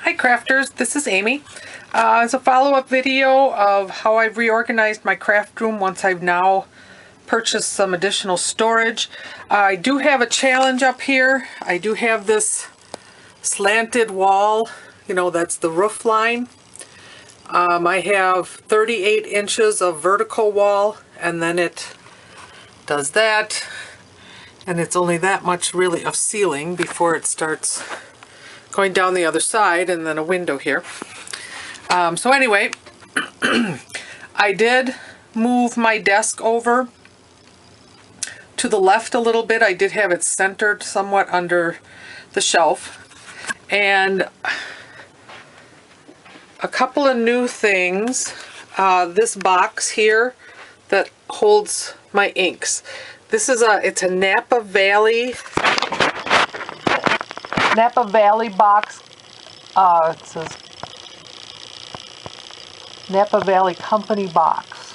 Hi crafters, this is Amy. It's a follow-up video of how I've reorganized my craft room once I've now purchased some additional storage. I do have a challenge up here. I do have this slanted wall, that's the roof line. I have 38 inches of vertical wall, and then it does that, and it's only that much really of ceiling before it starts going down the other side, and then a window here. So anyway, I did move my desk over to the left a little bit. I did have it centered somewhat under the shelf. And a couple of new things. This box here that holds my inks. This is it's a Napa Valley box. It says Napa Valley Company box.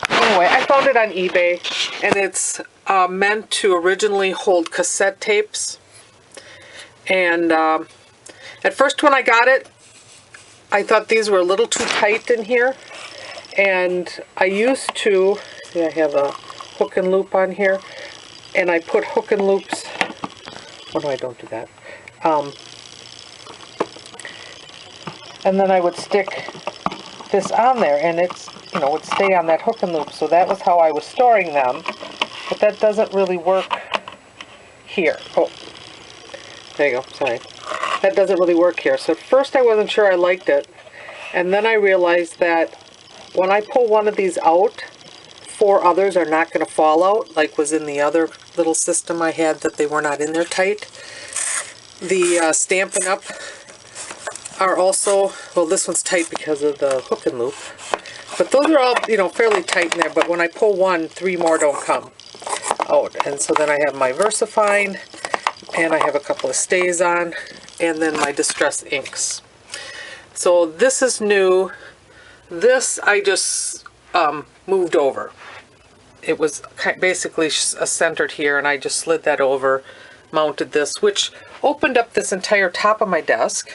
Anyway, I found it on eBay, and it's meant to originally hold cassette tapes. And at first when I got it, I thought these were a little too tight in here. And I used to, I have a hook and loop on here, and I put hook and loops. Oh no, I don't do that. And then I would stick this on there, and it's, would stay on that hook and loop. So that was how I was storing them. But that doesn't really work here. Oh, there you go, sorry. That doesn't really work here. So at first I wasn't sure I liked it. And then I realized that when I pull one of these out, 4 others are not going to fall out, like was in the other little system I had that they were not in there tight. The Stampin' Up! Are also, well, this one's tight because of the hook and loop. But those are all, fairly tight in there. But when I pull one, 3 more don't come out. And so then I have my VersaFine, and I have a couple of StazOn, and then my Distress inks. So this is new. This I just moved over. It was basically centered here, and I just slid that over, mounted this, which opened up this entire top of my desk.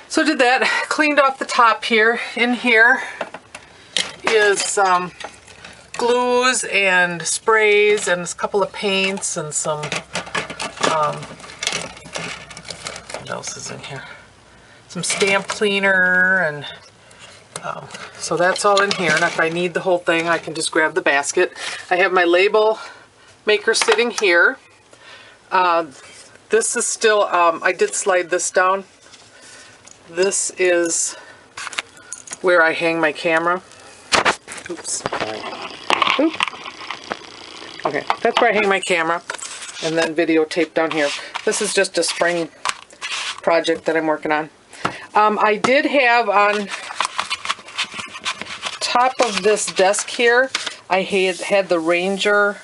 So did that, cleaned off the top here. In here is glues and sprays and a couple of paints and some, what else is in here? Some stamp cleaner, and so that's all in here. And if I need the whole thing, I can just grab the basket. I have my label maker sitting here. This is still, I did slide this down. This is where I hang my camera. Oops, sorry. Oop. Okay, that's where I hang my camera, and then videotape down here. This is just a spring project that I'm working on. I did have on top of this desk here, I had the Ranger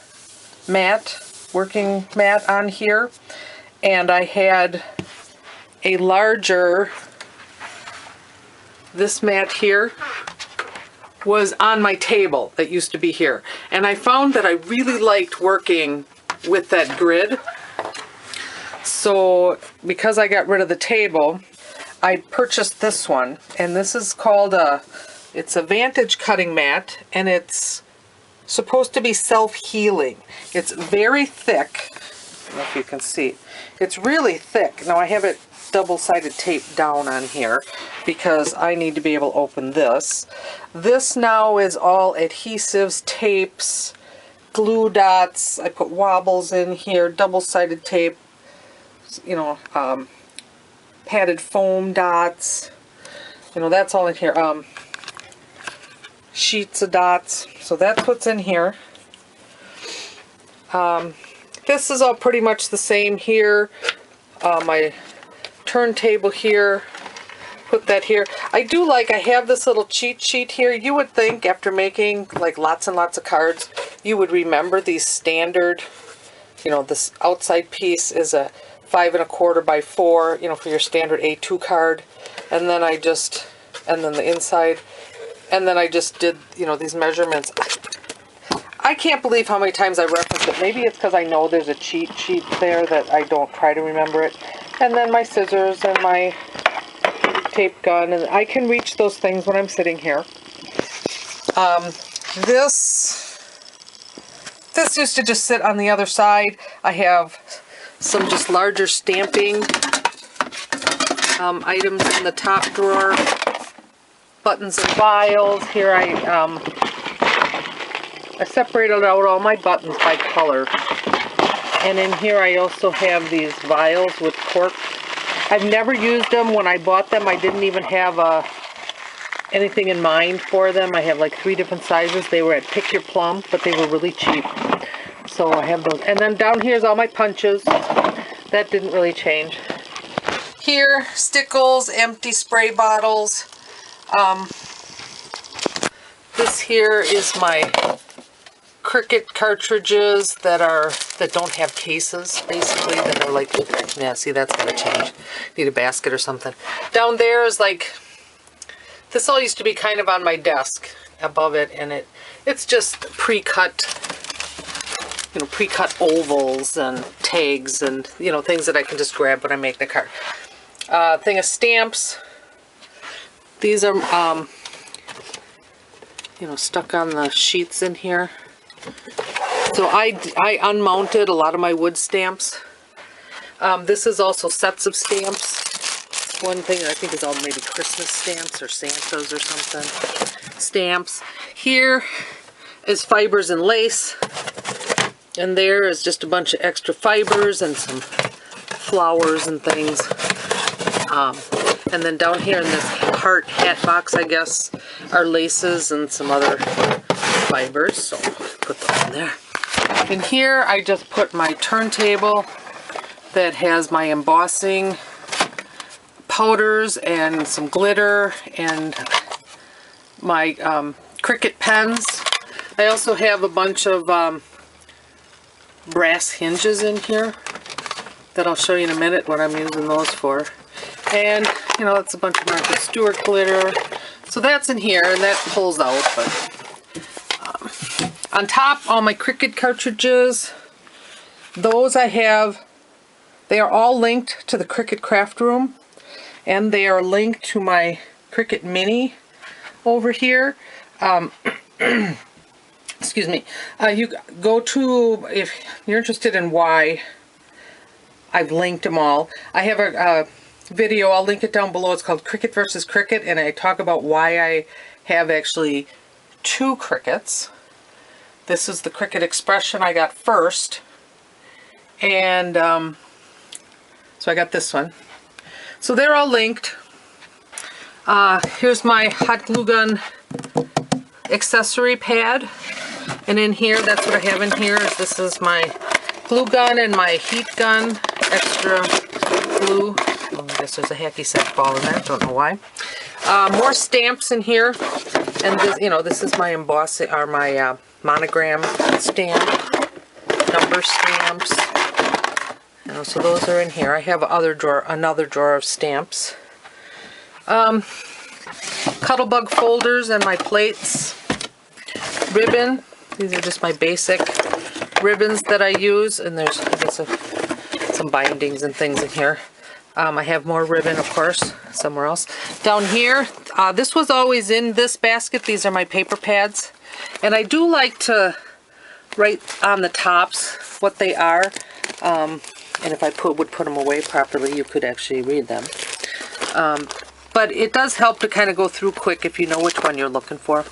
mat, working mat on here, and I had a larger, this mat here was on my table that used to be here. And I found that I really liked working with that grid. So because I got rid of the table, I purchased this one. And this is called it's a Vantage cutting mat, and it's supposed to be self-healing. It's very thick. I don't know if you can see. It's really thick. Now I have it double-sided tape down on here because I need to be able to open this. This now is all adhesives, tapes, glue dots. I put wobbles in here, double-sided tape, padded foam dots. That's all in here. Sheets of dots. So that's what's in here. This is all pretty much the same here. My turntable here, put that here. I have this little cheat sheet here. You would think after making like lots and lots of cards, you would remember these standard, this outside piece is a 5 1/4 by 4, for your standard A2 card. And then and then the inside, and then I just did, these measurements. I can't believe how many times I referenced it. Maybe it's because I know there's a cheat sheet there that I don't try to remember it. And then my scissors and my tape gun, and I can reach those things when I'm sitting here. This used to just sit on the other side. I have some just larger stamping items in the top drawer. Buttons and files. Here I separated out all my buttons by color. And in here I also have these vials with cork. I've never used them. When I bought them, I didn't even have anything in mind for them. I have like 3 different sizes. They were at Pick Your Plum, but they were really cheap. So I have those. And then down here is all my punches. That didn't really change. Here, stickles, empty spray bottles. This here is my Cricut cartridges that don't have cases, basically, that are like, yeah, see, that's gonna change. Need a basket or something. Down there is like, this all used to be kind of on my desk above it, and it's just pre-cut, you know, pre-cut ovals and tags and, you know, things that I can just grab when I make the card. Thing of stamps. These are, you know, stuck on the sheets in here. So I unmounted a lot of my wood stamps. This is also sets of stamps. One thing I think is all maybe Christmas stamps or Santa's or something. Stamps. Here is fibers and lace. And there is just a bunch of extra fibers and some flowers and things. And then down here in this heart hat box, I guess, are laces and some other fibers. So put those in there. In here, I just put my turntable that has my embossing powders and some glitter and my Cricut pens. I also have a bunch of brass hinges in here that I'll show you in a minute what I'm using those for. And, you know, it's a bunch of Martha Stewart glitter. So that's in here, and that pulls out. But on top, all my Cricut cartridges. Those I have, they are all linked to the Cricut Craftroom. And they are linked to my Cricut Mini over here. Excuse me. You go to, if you're interested in why I've linked them all. I have a video, I'll link it down below. It's called Cricut versus Cricut, and I talk about why I have actually 2 Cricuts. This is the Cricut Expression I got first, and so I got this one. So they're all linked. Here's my hot glue gun accessory pad, and in here, that's what I have in here. This is my glue gun and my heat gun, extra glue. Oh, I guess there's a hacky sack ball in there. Don't know why. More stamps in here, and this, you know, this is my embossing or my monogram stamp, number stamps. You know, so those are in here. I have another drawer of stamps. Cuttlebug folders and my plates. Ribbon. These are just my basic ribbons that I use, and there's, I guess, some bindings and things in here. I have more ribbon, of course, somewhere else. Down here, this was always in this basket. These are my paper pads. And I do like to write on the tops what they are. And if I would put them away properly, you could actually read them. But it does help to kind of go through quick if you know which one you're looking for.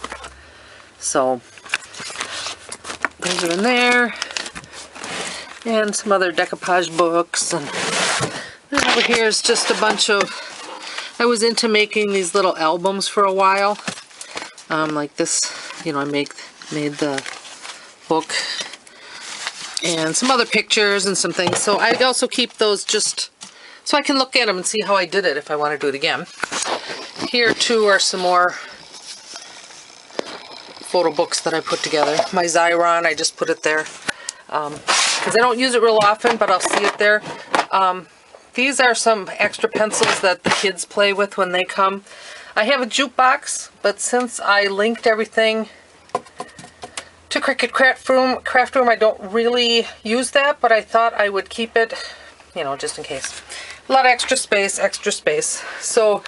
So, those are in there. And some other decoupage books. And then over here is just a bunch of, I was into making these little albums for a while. Like this, you know, I made the book. And some other pictures and some things. So I also keep those just so I can look at them and see how I did it if I want to do it again. Here too are some more photo books that I put together. My Xyron, I just put it there. Because I don't use it real often, but I'll see it there. These are some extra pencils that the kids play with when they come. I have a jukebox, but since I linked everything to Cricut Craftroom, I don't really use that, but I thought I would keep it, you know, just in case. A lot of extra space, extra space. So